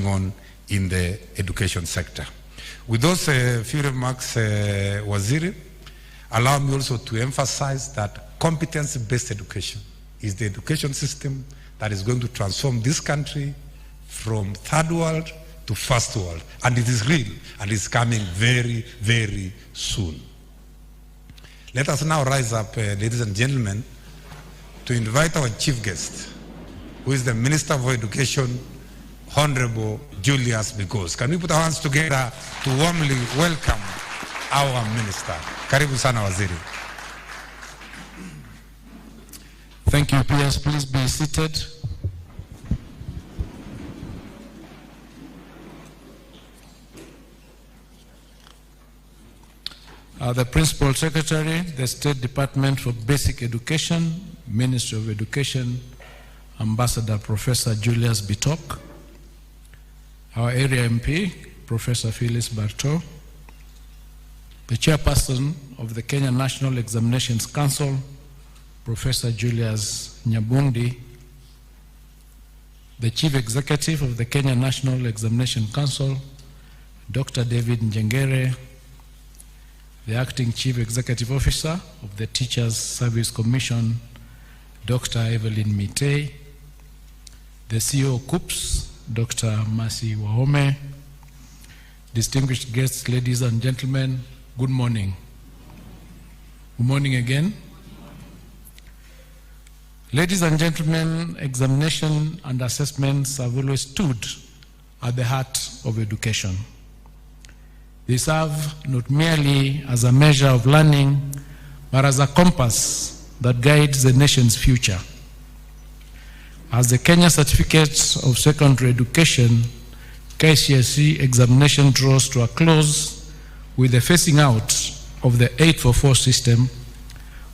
on in the education sector. With those few remarks, Waziri, allow me also to emphasize that competence-based education is the education system that is going to transform this country from third world to first world. And it is real, and it's coming very, very soon. Let us now rise up, ladies and gentlemen, to invite our chief guest, who is the Minister for Education, Honorable Julius Because. Can we put our hands together to warmly welcome our Minister? Karibu sana Waziri. Thank you, PS. Please be seated. The Principal Secretary, the State Department for Basic Education, Ministry of Education, Ambassador Professor Julius Bitok, our area MP, Professor Phyllis Bartow, the Chairperson of the Kenya National Examinations Council, Professor Julius Nyabundi, the Chief Executive of the Kenya National Examination Council, Dr. David Njengere, the Acting Chief Executive Officer of the Teachers Service Commission, Dr. Evelyn Mitei, the CEO of KUPS, Dr. Mercy Wahome, distinguished guests, ladies and gentlemen, good morning. Good morning again. Ladies and gentlemen, examination and assessments have always stood at the heart of education. They serve not merely as a measure of learning, but as a compass that guides the nation's future. As the Kenya Certificate of Secondary Education, Kcse examination draws to a close with the phasing out of the 844 system,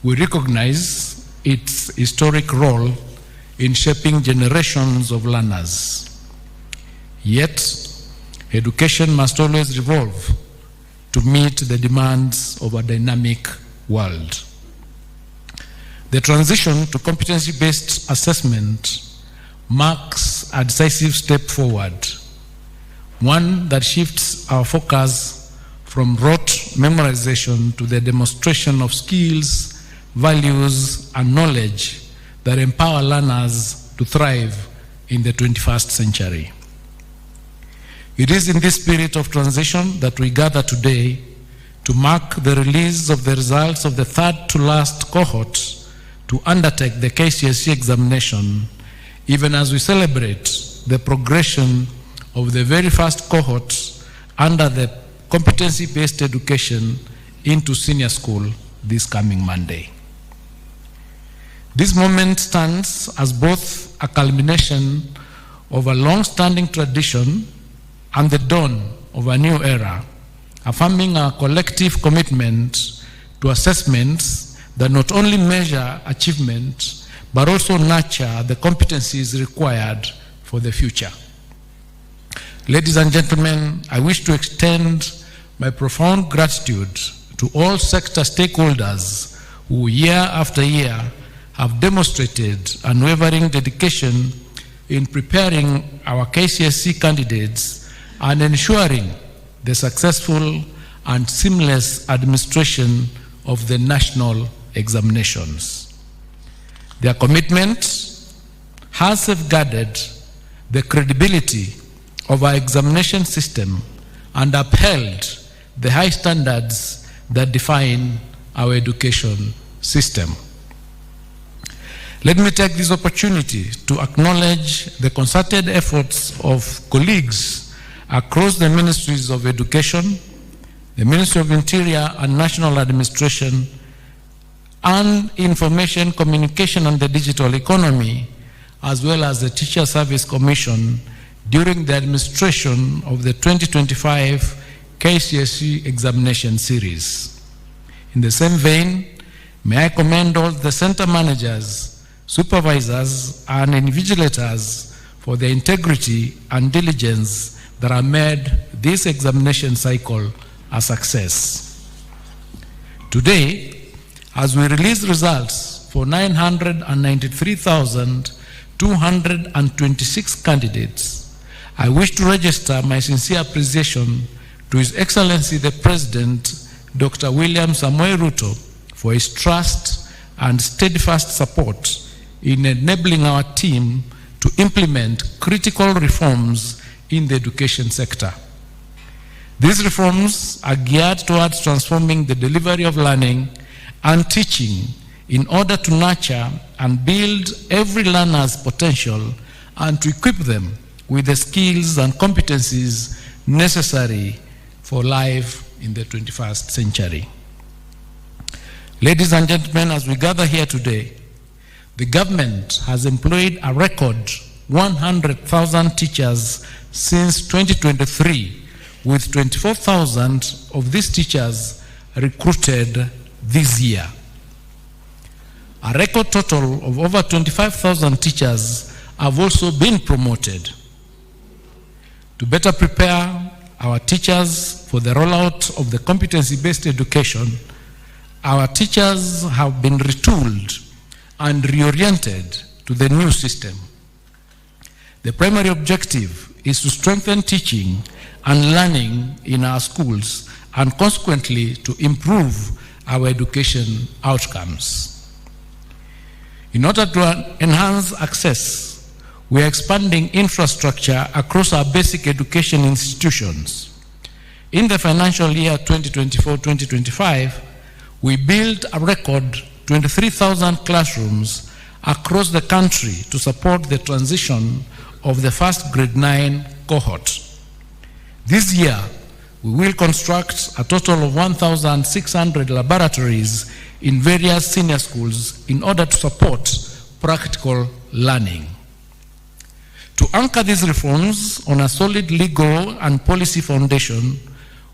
we recognize its historic role in shaping generations of learners. Yet, education must always evolve to meet the demands of a dynamic world. The transition to competency-based assessment marks a decisive step forward, one that shifts our focus from rote memorization to the demonstration of skills, values, and knowledge that empower learners to thrive in the 21st century. It is in this spirit of transition that we gather today to mark the release of the results of the third to last cohort to undertake the Kcse examination, even as we celebrate the progression of the very first cohort under the competency-based education into senior school this coming Monday. This moment stands as both a culmination of a long-standing tradition and the dawn of a new era, affirming our collective commitment to assessments that not only measure achievement, but also nurture the competencies required for the future. Ladies and gentlemen, I wish to extend my profound gratitude to all sector stakeholders who year after year have demonstrated unwavering dedication in preparing our Kcse candidates and ensuring the successful and seamless administration of the national examinations. Their commitment has safeguarded the credibility of our examination system and upheld the high standards that define our education system. Let me take this opportunity to acknowledge the concerted efforts of colleagues across the Ministries of Education, the Ministry of Interior and National Administration, and Information, Communication and the Digital Economy, as well as the Teacher Service Commission during the administration of the 2025 Kcse examination series. In the same vein, may I commend all the center managers, supervisors, and invigilators for their integrity and diligence that have made this examination cycle a success. Today, as we release results for 993,226 candidates, I wish to register my sincere appreciation to His Excellency the President, Dr. William Samoei Ruto, for his trust and steadfast support in enabling our team to implement critical reforms in the education sector. These reforms are geared towards transforming the delivery of learning and teaching in order to nurture and build every learner's potential and to equip them with the skills and competencies necessary for life in the 21st century. Ladies and gentlemen, as we gather here today, the government has employed a record 100,000 teachers since 2023, with 24,000 of these teachers recruited this year. A record total of over 25,000 teachers have also been promoted. To better prepare our teachers for the rollout of the competency-based education, our teachers have been retooled and reoriented to the new system. The primary objective is to strengthen teaching and learning in our schools and consequently to improve our education outcomes. In order to enhance access, we are expanding infrastructure across our basic education institutions. In the financial year 2024-2025, we built a record 23,000 classrooms across the country to support the transition of the first grade 9 cohort. This year, we will construct a total of 1,600 laboratories in various senior schools in order to support practical learning. To anchor these reforms on a solid legal and policy foundation,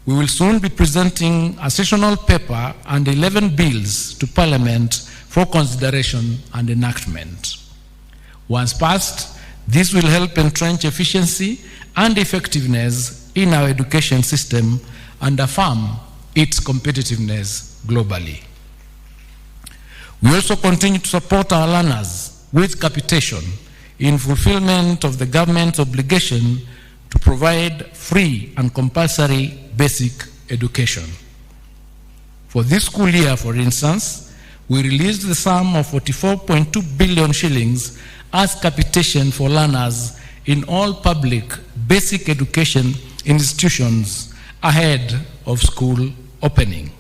we will soon be presenting a sessional paper and 11 bills to Parliament for consideration and enactment. Once passed, this will help entrench efficiency and effectiveness in our education system and affirm its competitiveness globally. We also continue to support our learners with capitation in fulfillment of the government's obligation to provide free and compulsory basic education. For this school year, for instance, we released the sum of 44.2 billion shillings as capitation for learners in all public basic education institutions ahead of school opening.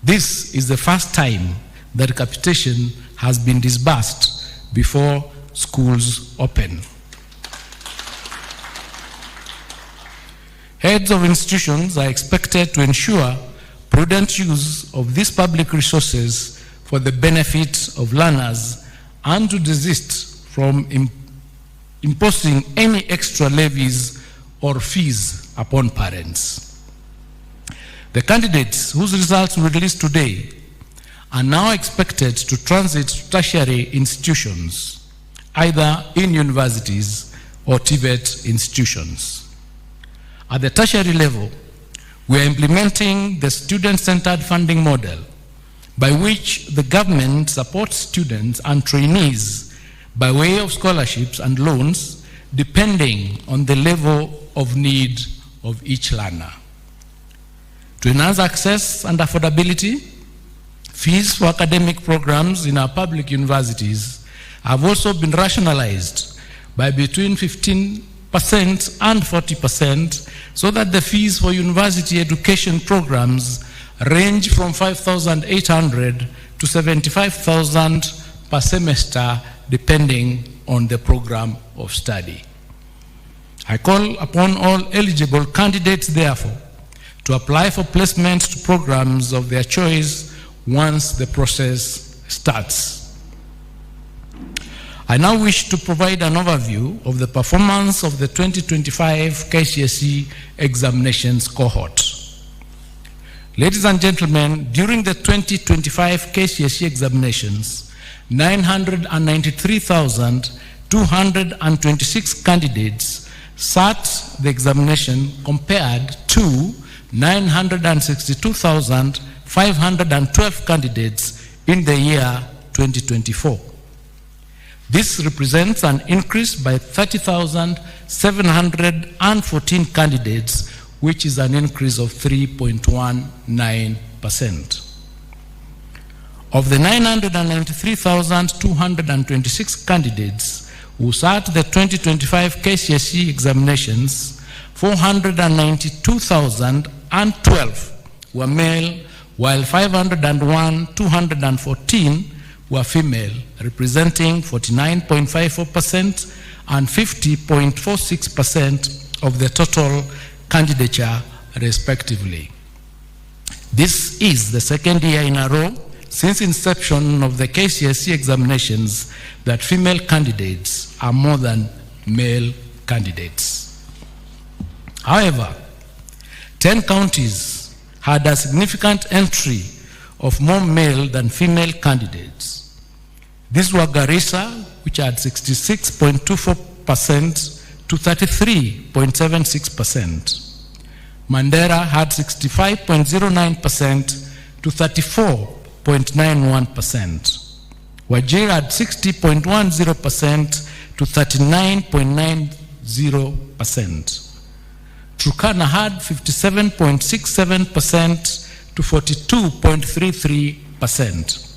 This is the first time that capitation has been disbursed before schools open. Heads of institutions are expected to ensure prudent use of these public resources for the benefit of learners and to desist from imposing any extra levies or fees upon parents. The candidates whose results we release today are now expected to transit to tertiary institutions, either in universities or TVET institutions. At the tertiary level, we are implementing the student-centered funding model by which the government supports students and trainees by way of scholarships and loans depending on the level of need of each learner. To enhance access and affordability, fees for academic programs in our public universities have also been rationalized by between 15% and 40%, so that the fees for university education programs range from 5,800 to 75,000 per semester, depending on the program of study. I call upon all eligible candidates, therefore, to apply for placement to programs of their choice once the process starts. I now wish to provide an overview of the performance of the 2025 Kcse examinations cohort. Ladies and gentlemen, during the 2025 Kcse examinations, 993,226 candidates sat the examination compared to 962,512 candidates in the year 2024. This represents an increase by 30,714 candidates, which is an increase of 3.19%. Of the 993,226 candidates who sat the 2025 Kcse examinations, 492,012 were male, while 501,214 were female, representing 49.54% and 50.46% of the total candidature, respectively. This is the second year in a row since inception of the Kcse examinations that female candidates are more than male candidates. However, 10 counties had a significant entry of more male than female candidates. These were Garissa, which had 66.24% to 33.76%. Mandera had 65.09% to 34.91%. Wajir had 60.10% to 39.90%. Turkana had 57.67% to 42.33%.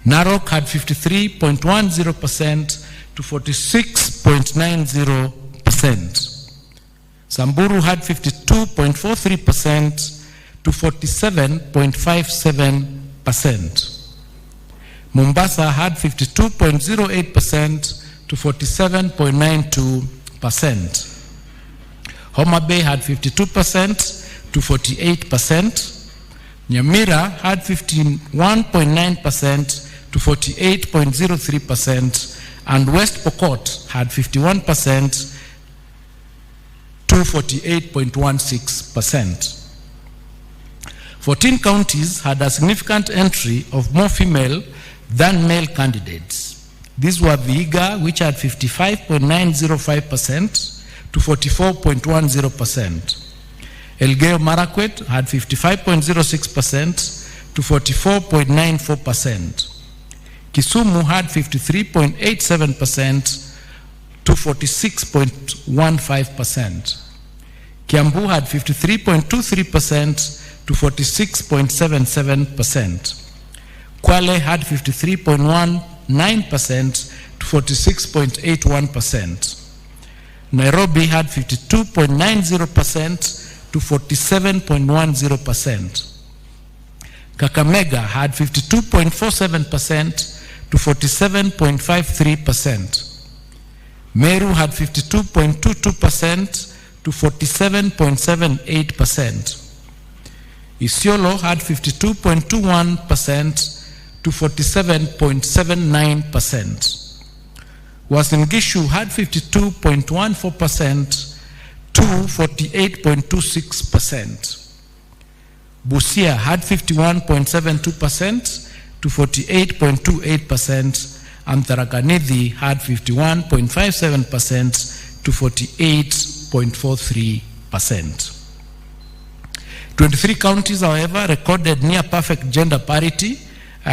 Narok had 53.10% to 46.90%. Samburu had 52.43% to 47.57%. Mombasa had 52.08% to 47.92%. Homa Bay had 52% to 48%. Nyamira had 51.9% to 48.03%, and West Pokot had 51% to 48.16%. 14 counties had a significant entry of more female than male candidates. These were Vihiga, which had 55.905% to 44.10%. Elgeyo Marakwet had 55.06% to 44.94%. Kisumu had 53.87% to 46.15%. Kiambu had 53.23% to 46.77%. Kwale had 53.19% to 46.81%. Nairobi had 52.90% to 47.10%. Kakamega had 52.47% to 47.53%. Meru had 52.22% to 47.78%. Isiolo had 52.21% to 47.79%. Uasin Gishu had 52.14% to 48.26%. Busia had 51.72% to 48.28%, and Tharaka Nithi had 51.57% to 48.43%. 23 counties, however, recorded near perfect gender parity,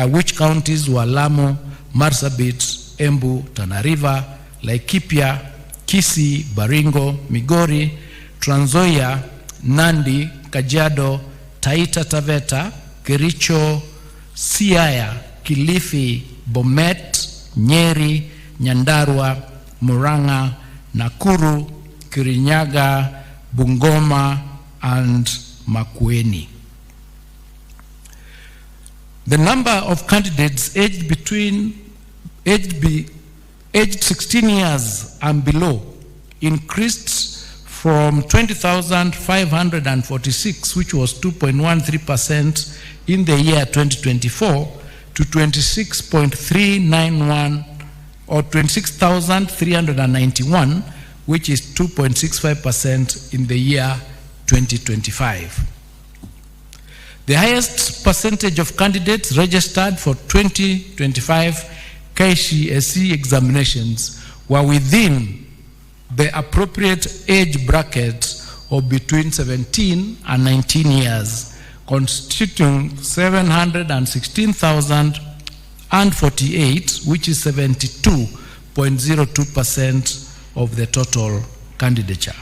which counties were Lamu, Marsabit, Embu, Tana River, Laikipia, Kcse, Baringo, Migori, Trans Nzoia, Nandi, Kajiado, Taita Taveta, Kericho, Siaya, Kilifi, Bomet, Nyeri, Nyandarua, Murang'a, Nakuru, Kirinyaga, Bungoma, and Makueni. The number of candidates aged 16 years and below increased from 20,546, which was 2.13% in the year 2024, to 26.391 or 26,391, which is 2.65% in the year 2025. The highest percentage of candidates registered for 2025 Kcse examinations were within the appropriate age bracket of between 17 and 19 years, constituting 716,048, which is 72 0.02% of the total candidature.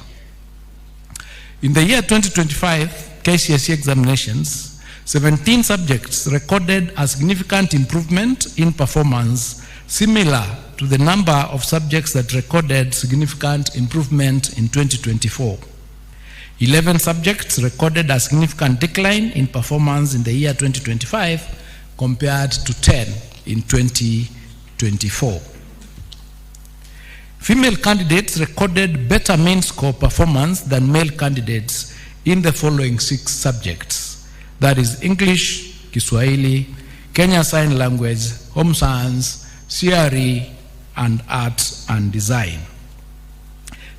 In the year 2025 Kcse examinations, 17 subjects recorded a significant improvement in performance, similar to the number of subjects that recorded significant improvement in 2024. 11 subjects recorded a significant decline in performance in the year 2025 compared to 10 in 2024. Female candidates recorded better mean score performance than male candidates in the following 6 subjects. That is English, Kiswahili, Kenya Sign Language, Home Science, CRE, and Arts and Design.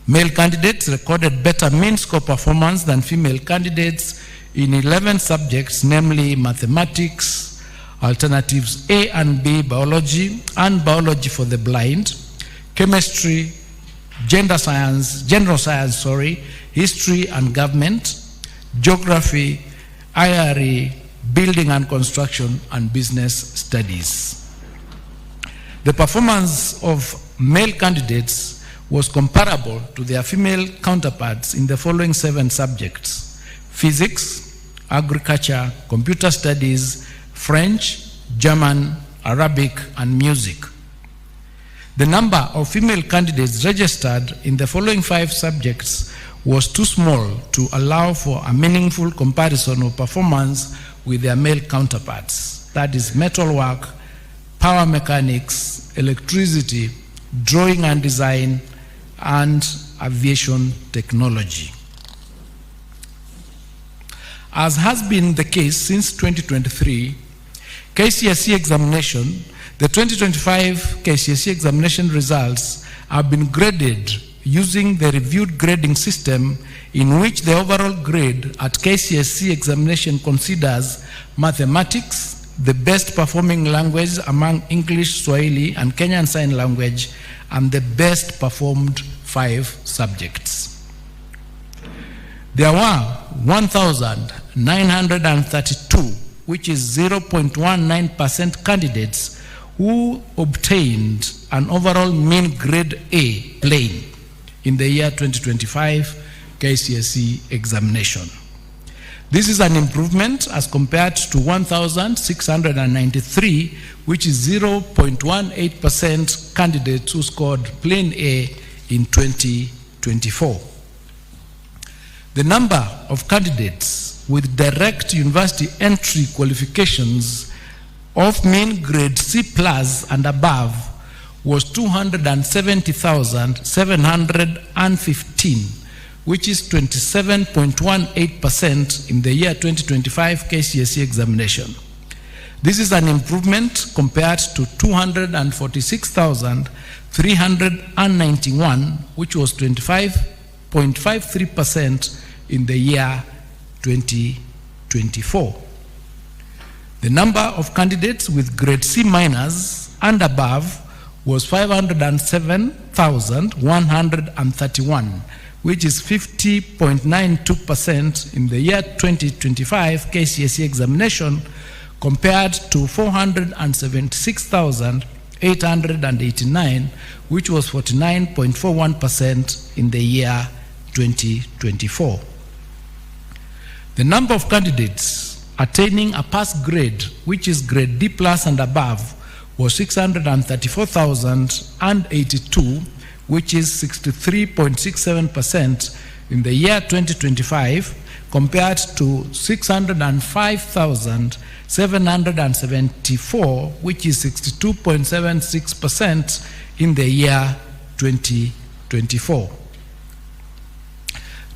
Male candidates recorded better mean score performance than female candidates in 11 subjects, namely Mathematics, Alternatives A and B, Biology, and Biology for the Blind, Chemistry, General Science, History and Government, Geography, IRE, Building and Construction, and Business Studies. The performance of male candidates was comparable to their female counterparts in the following 7 subjects: Physics, Agriculture, Computer Studies, French, German, Arabic, and Music. The number of female candidates registered in the following 5 subjects was too small to allow for a meaningful comparison of performance with their male counterparts. That is metalwork, power mechanics, electricity, drawing and design, and aviation technology. As has been the case since 2023, Kcse examination, the 2025 Kcse examination results have been graded using the reviewed grading system in which the overall grade at Kcse examination considers mathematics the best performing language among English, Swahili, and Kenyan Sign Language, and the best performed 5 subjects. There were 1,932, which is 0.19% candidates who obtained an overall mean grade A plain in the year 2025 Kcse examination. This is an improvement as compared to 1,693, which is 0.18% candidates who scored plain A in 2024. The number of candidates with direct university entry qualifications of mean grade C+ and above was 270,715, which is 27.18% in the year 2025 Kcse examination. This is an improvement compared to 246,391, which was 25.53% in the year 2024. The number of candidates with grade C- and above was 507,131, which is 50.92% in the year 2025 Kcse examination, compared to 476,889, which was 49.41% in the year 2024. The number of candidates attaining a pass grade, which is grade D+ and above, was 634,082, which is 63.67% in the year 2025, compared to 605,774, which is 62.76% in the year 2024.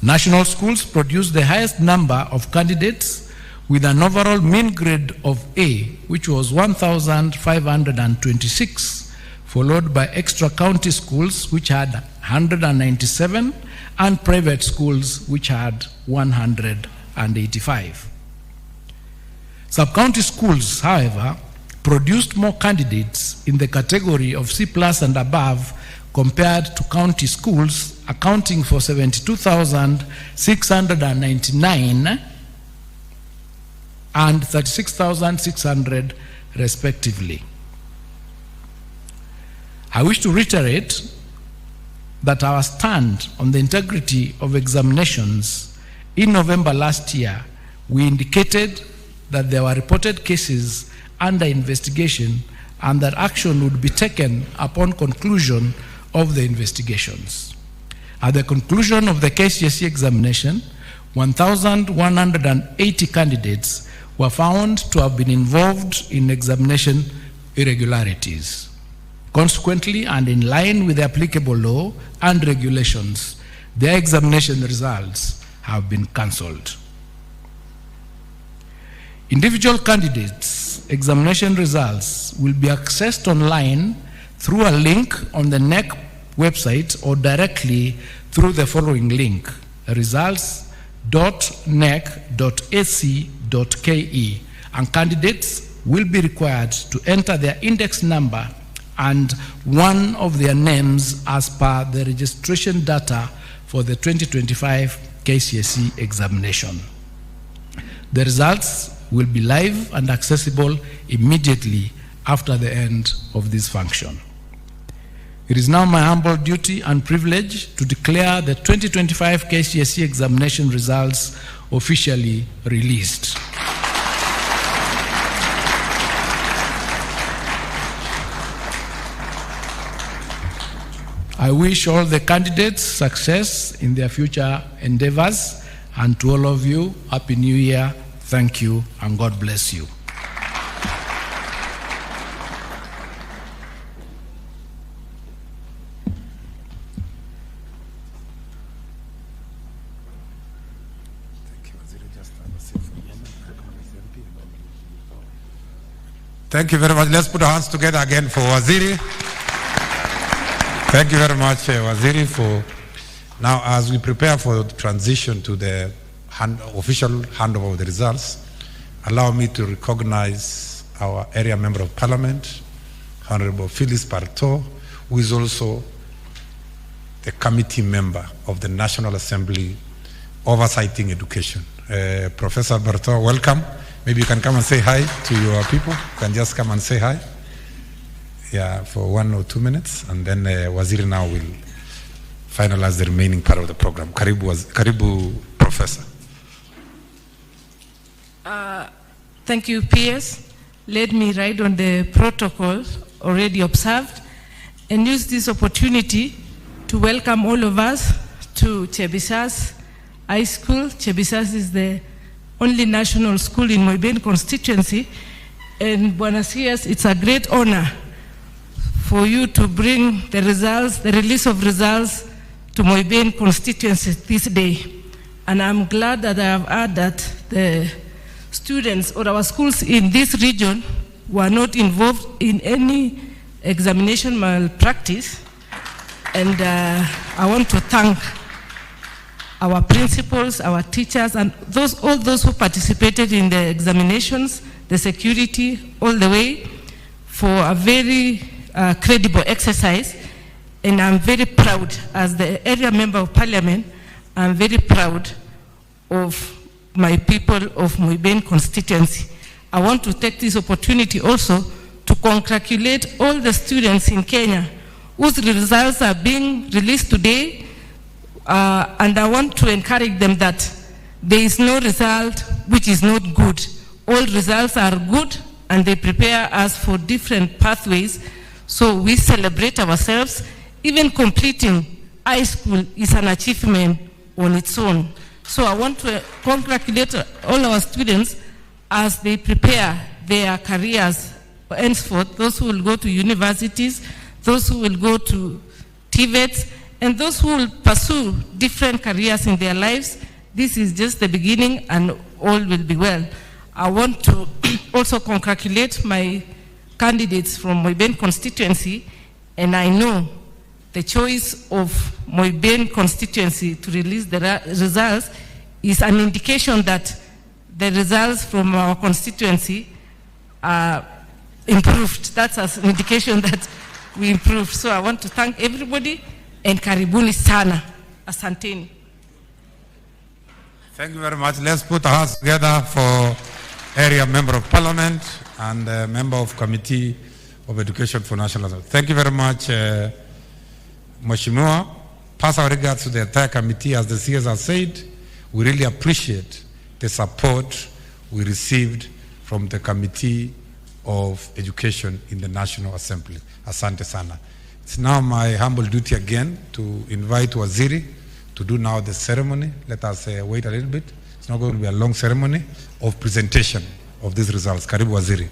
National schools produced the highest number of candidates with an overall mean grade of A, which was 1,526, followed by extra county schools, which had 197, and private schools, which had 185. Sub-county schools, however, produced more candidates in the category of C+ and above compared to county schools, accounting for 72,699 and 36,600 respectively. I wish to reiterate that our stand on the integrity of examinations in November last year, we indicated that there were reported cases under investigation and that action would be taken upon conclusion of the investigations. At the conclusion of the Kcse examination, 1,180 candidates were found to have been involved in examination irregularities. Consequently, and in line with the applicable law and regulations, their examination results have been cancelled. Individual candidates' examination results will be accessed online through a link on the NEC website or directly through the following link: results.nec.ac.ke, and candidates will be required to enter their index number and one of their names as per the registration data for the 2025 Kcse examination. The results will be live and accessible immediately after the end of this function. It is now my humble duty and privilege to declare the 2025 Kcse examination results officially released. I wish all the candidates success in their future endeavors, and to all of you, Happy New Year. Thank you, and God bless you. Thank you very much. Let's put our hands together again for Waziri. Thank you very much, Waziri, for now as we prepare for the transition to the official handover of the results. Allow me to recognize our area member of parliament, Honorable Phyllis Barto, who is also the committee member of the National Assembly Oversighting Education. Professor Barto, welcome. Maybe you can come and say hi to your people. You can just come and say hi. Yeah, for 1 or 2 minutes, and then Waziri now will finalize the remaining part of the program. Karibu, Professor. Thank you, PS. Let me ride on the protocol already observed and use this opportunity to welcome all of us to Kcse High School. Kcse is the only national school in Moiben constituency, and Buenos Aires, it's a great honor for you to bring the results, the release of results to Moiben constituency this day. And I'm glad that I have heard that the students or our schools in this region were not involved in any examination malpractice. And I want to thank our principals, our teachers, and all those who participated in the examinations, the security, all the way, for a very credible exercise. And I'm very proud, as the area member of parliament, I'm very proud of my people of Moiben constituency. I want to take this opportunity also to congratulate all the students in Kenya whose results are being released today. And I want to encourage them that there is no result which is not good. All results are good, and they prepare us for different pathways. So we celebrate ourselves. Even completing high school is an achievement on its own. So I want to congratulate all our students as they prepare their careers henceforth, those who will go to universities, those who will go to TVETs, and those who will pursue different careers in their lives. This is just the beginning, and all will be well. I want to also congratulate my candidates from Moiben constituency, and I know the choice of Moiben constituency to release the results is an indication that the results from our constituency are improved. That's an indication that we improved. So I want to thank everybody, and karibuni sana. Asanteni. Thank you very much. Let's put our hands together for area member of parliament and member of committee of Education for National Assembly. Thank you very much, Mheshimiwa. Pass our regards to the entire committee. As the CS has said, we really appreciate the support we received from the Committee of Education in the National Assembly. Asante sana. It's now my humble duty again to invite Waziri to do now the ceremony. Let us wait a little bit. It's not going to be a long ceremony of presentation of these results. Karibu Waziri.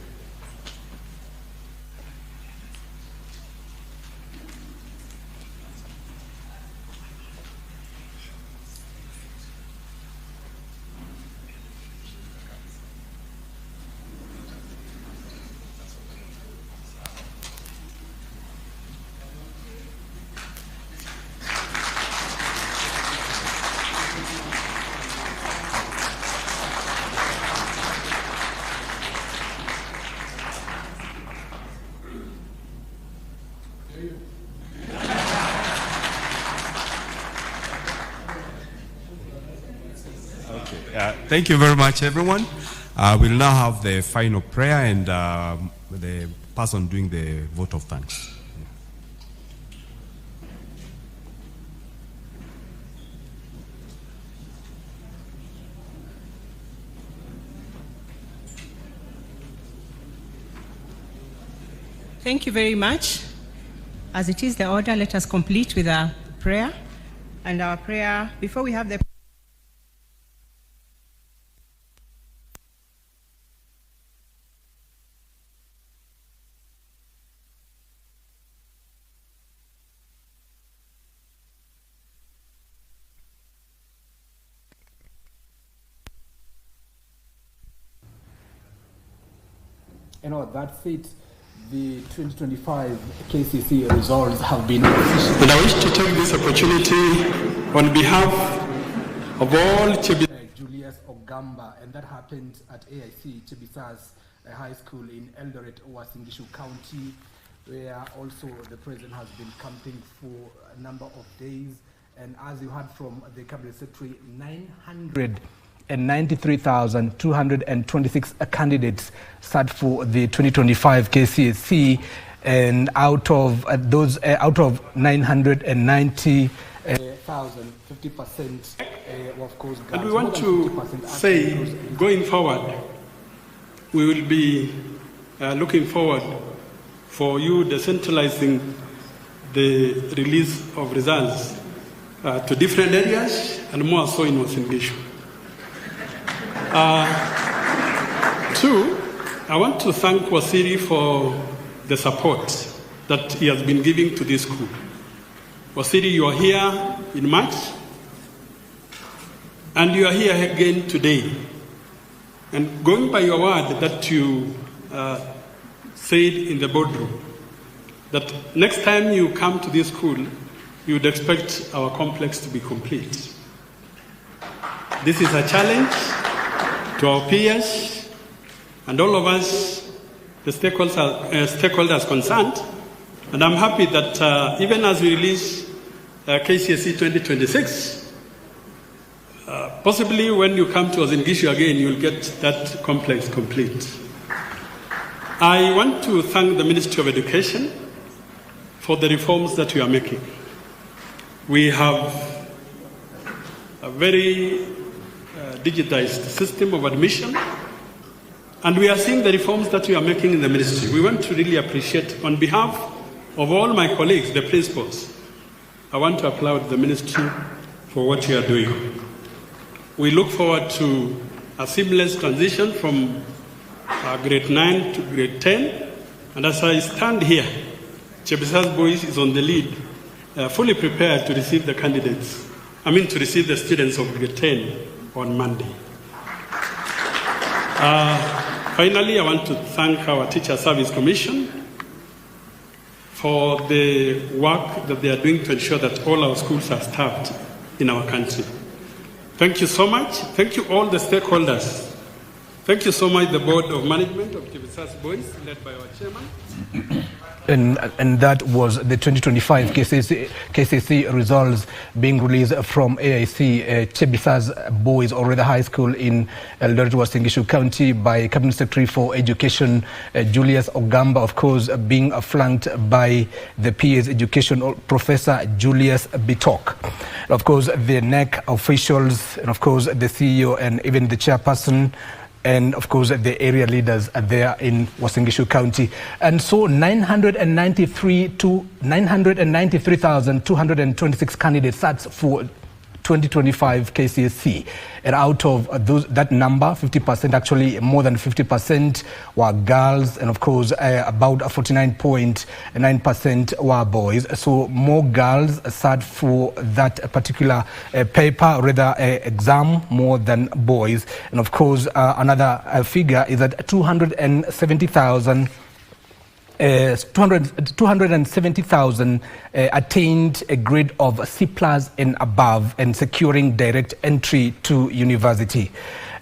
Thank you very much, everyone. We'll now have the final prayer and the person doing the vote of thanks. Thank you very much. As it is the order, let us complete with our prayer. And our prayer, before we have the that's it. The 2025 Kcse results have been official. And I wish to take this opportunity on behalf of all Julius Ogamba, and that happened at AIC Chibisa's High School in Eldoret, Uasin Gishu County, where also the president has been camping for a number of days. And as you heard from the Cabinet Secretary, 993,226 candidates sat for the 2025 Kcse, and out of 990,000, 50%, of course. And we want to say, going forward, we will be looking forward for you decentralizing the release of results to different areas, and more so in Uasin Gishu. Two, I want to thank Waziri for the support that he has been giving to this school. Waziri, you are here in March, and you are here again today. And going by your word that you said in the boardroom, that next time you come to this school, you would expect our complex to be complete. This is a challenge to our peers and all of us, the stakeholders concerned. And I'm happy that even as we release Kcse 2026, possibly when you come to Uasin Gishu again, you'll get that complex complete. I want to thank the Ministry of Education for the reforms that we are making. We have a very digitized system of admission, and we are seeing the reforms that we are making in the ministry. We want to really appreciate, on behalf of all my colleagues, the principals, I want to applaud the ministry for what you are doing. We look forward to a seamless transition from grade 9 to grade 10, and as I stand here, Chibisa's Boys is on the lead, fully prepared to receive the to receive the students of grade 10 on Monday. Finally, I want to thank our Teacher Service Commission for the work that they are doing to ensure that all our schools are staffed in our country. Thank you so much. Thank you all the stakeholders. Thank you so much the Board of Management of Kcse Boys, led by our chairman. And that was the 2025 Kcse results being released from AIC Chebisa's Boys Already High School in Eldoret, Uasin Gishu County by Cabinet Secretary for Education Julius Ogamba, of course, being flanked by the PS Education Professor Julius Bitok. Of course, the NEC officials, and of course, the CEO and even the chairperson, and of course the area leaders are there in Uasin Gishu County. And so 993,226 candidates sat for 2025 Kcse, and out of that number, 50%, actually more than 50% were girls, and of course about 49.9% were boys. So more girls sat for that particular paper, rather exam, more than boys. And of course another figure is that 270,000 attained a grade of C+ and above and securing direct entry to university.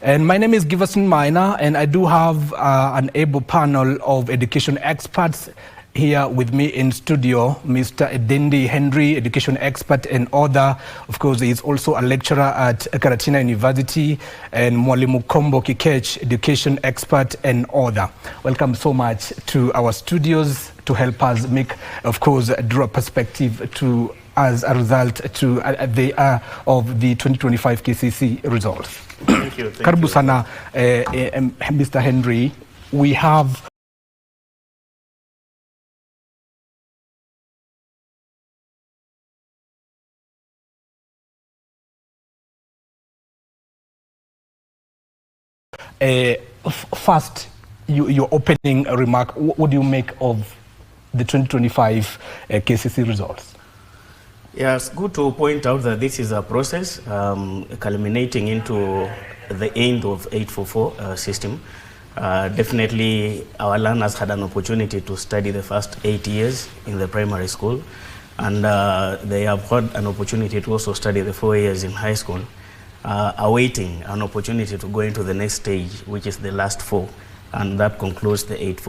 And my name is Giverson Minor, and I do have an able panel of education experts here with me in studio. Mr. Edendi Henry, education expert and author. Of course, he is also a lecturer at Karatina University, and Mwalimu Kombo Kcse, education expert and author. Welcome so much to our studios to help us make, of course, draw perspective to as a result to of the 2025 Kcse results. Thank you. Karibu sana, Mr. Henry. We have first, your opening remark. What do you make of the 2025 Kcse results? Yeah, it's good to point out that this is a process culminating into the end of 844 system. Definitely, our learners had an opportunity to study the first 8 years in the primary school, and they have had an opportunity to also study the 4 years in high school, awaiting an opportunity to go into the next stage, which is the last 4, and that concludes the 844.